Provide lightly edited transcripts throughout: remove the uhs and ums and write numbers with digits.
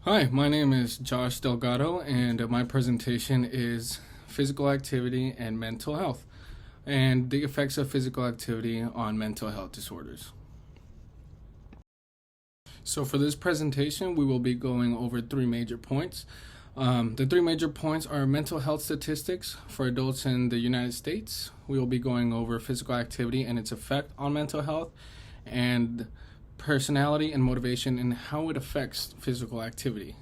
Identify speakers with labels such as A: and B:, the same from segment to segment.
A: Hi, my name is Josh Delgado, and my presentation is physical activity and mental health, and the effects of physical activity on mental health disorders. So for this presentation, we will be going over three major points. The three major points are mental health statistics for adults in the United States. We will be going over physical activity and its effect on mental health, and personality and motivation and how it affects physical activity.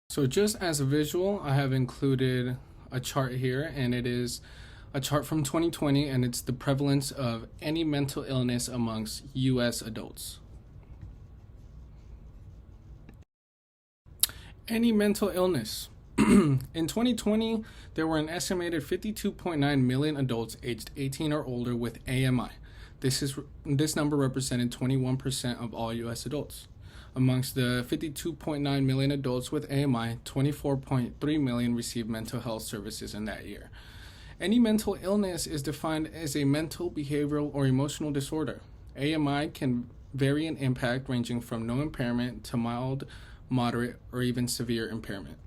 A: So just as a visual, I have included a chart here, and it is a chart from 2020, and it's the prevalence of any mental illness amongst US adults. Any mental illness. In 2020, there were an estimated 52.9 million adults aged 18 or older with AMI. This number represented 21% of all US adults. Amongst the 52.9 million adults with AMI, 24.3 million received mental health services in that year. Any mental illness is defined as a mental, behavioral, or emotional disorder. AMI can vary in impact, ranging from no impairment to mild, moderate, or even severe impairment.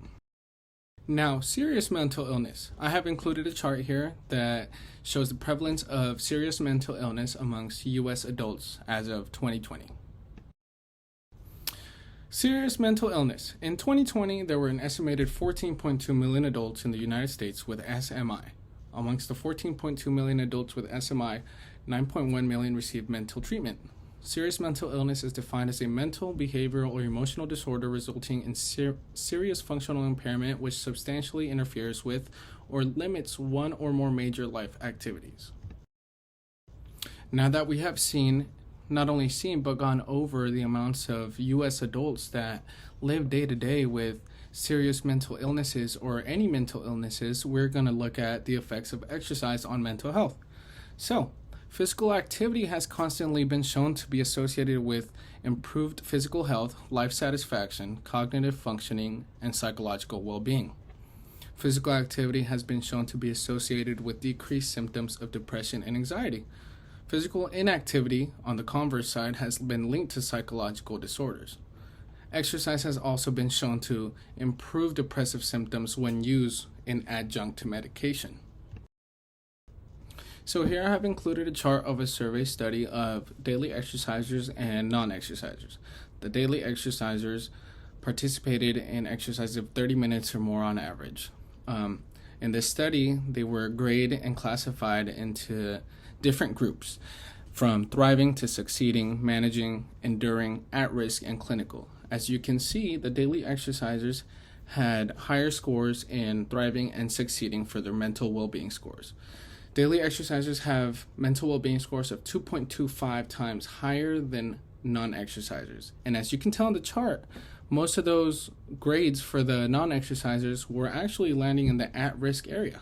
A: Now, serious mental illness. I have included a chart here that shows the prevalence of serious mental illness amongst US adults as of 2020. Serious mental illness. In 2020, there were an estimated 14.2 million adults in the United States with SMI. Amongst the 14.2 million adults with SMI, 9.1 million received mental treatment. Serious mental illness is defined as a mental, behavioral, or emotional disorder resulting in serious functional impairment which substantially interferes with or limits one or more major life activities. Now that we have not only seen but gone over the amounts of US adults that live day to day with serious mental illnesses or any mental illnesses, we're going to look at the effects of exercise on mental health. So, physical activity has constantly been shown to be associated with improved physical health, life satisfaction, cognitive functioning, and psychological well-being. Physical activity has been shown to be associated with decreased symptoms of depression and anxiety. Physical inactivity, on the converse side, has been linked to psychological disorders. Exercise has also been shown to improve depressive symptoms when used in adjunct to medication. So here I have included a chart of a survey study of daily exercisers and non-exercisers. The daily exercisers participated in exercise of 30 minutes or more on average. In this study, they were graded and classified into different groups, from thriving to succeeding, managing, enduring, at risk, and clinical. As you can see, the daily exercisers had higher scores in thriving and succeeding for their mental well-being scores. Daily exercisers have mental well-being scores of 2.25 times higher than non-exercisers. And as you can tell in the chart, most of those grades for the non-exercisers were actually landing in the at-risk area.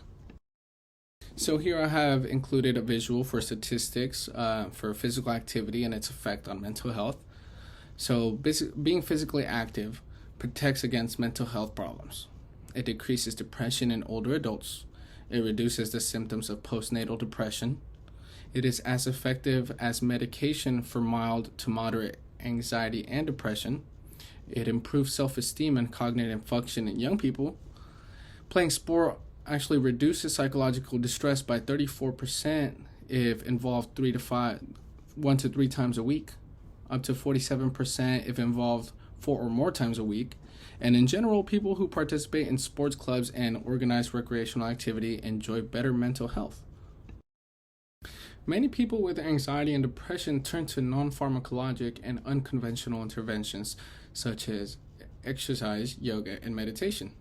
A: So here I have included a visual for statistics for physical activity and its effect on mental health. So being physically active protects against mental health problems. It decreases depression in older adults. It reduces the symptoms of postnatal depression. It is as effective as medication for mild to moderate anxiety and depression. It improves self-esteem and cognitive function in young people. Playing sport actually reduces psychological distress by 34% if involved 1 to 3 times a week, up to 47% if involved 4 or more times a week. And in general, people who participate in sports clubs and organized recreational activity enjoy better mental health. Many people with anxiety and depression turn to non-pharmacologic and unconventional interventions such as exercise, yoga, and meditation.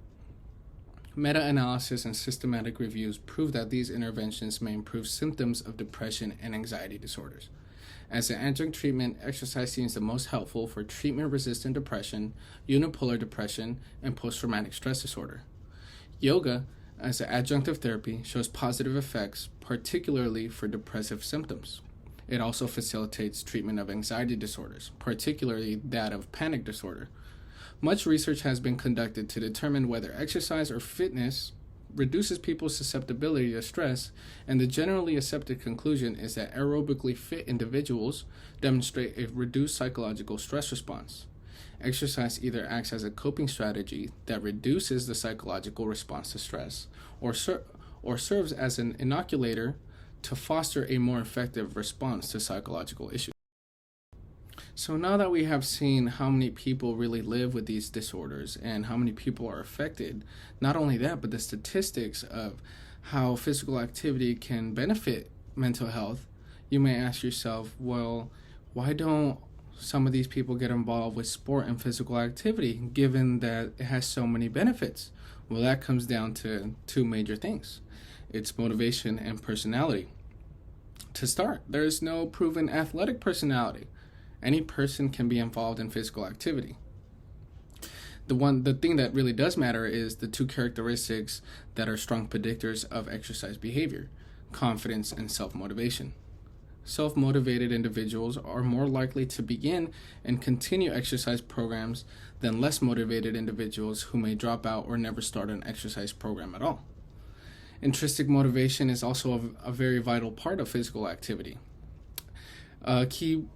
A: Meta-analysis and systematic reviews prove that these interventions may improve symptoms of depression and anxiety disorders. As an adjunct treatment, exercise seems the most helpful for treatment-resistant depression, unipolar depression, and post-traumatic stress disorder. Yoga, as an adjunctive therapy, shows positive effects, particularly for depressive symptoms. It also facilitates treatment of anxiety disorders, particularly that of panic disorder. Much research has been conducted to determine whether exercise or fitness reduces people's susceptibility to stress, and the generally accepted conclusion is that aerobically fit individuals demonstrate a reduced psychological stress response. Exercise either acts as a coping strategy that reduces the psychological response to stress, or serves as an inoculator to foster a more effective response to psychological issues. So now that we have seen how many people really live with these disorders and how many people are affected, not only that, but the statistics of how physical activity can benefit mental health, you may ask yourself, well, why don't some of these people get involved with sport and physical activity given that it has so many benefits? Well, that comes down to two major things. It's motivation and personality. To start, there is no proven athletic personality. Any person can be involved in physical activity. The thing that really does matter is the two characteristics that are strong predictors of exercise behavior: confidence and self-motivation. Self-motivated individuals are more likely to begin and continue exercise programs than less motivated individuals who may drop out or never start an exercise program at all. Intrinsic motivation is also a very vital part of physical activity. Key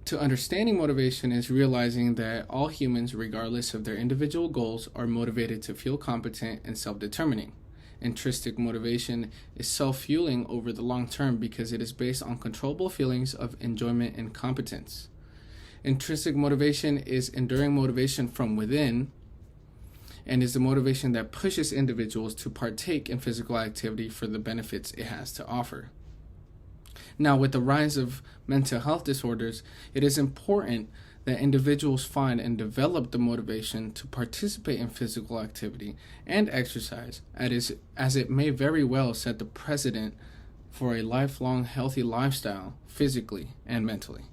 A: to understanding motivation is realizing that all humans, regardless of their individual goals, are motivated to feel competent and self-determining. Intrinsic motivation is self-fueling over the long term because it is based on controllable feelings of enjoyment and competence. Intrinsic motivation is enduring motivation from within and is the motivation that pushes individuals to partake in physical activity for the benefits it has to offer. Now, with the rise of mental health disorders, it is important that individuals find and develop the motivation to participate in physical activity and exercise, as it may very well set the precedent for a lifelong healthy lifestyle, physically and mentally.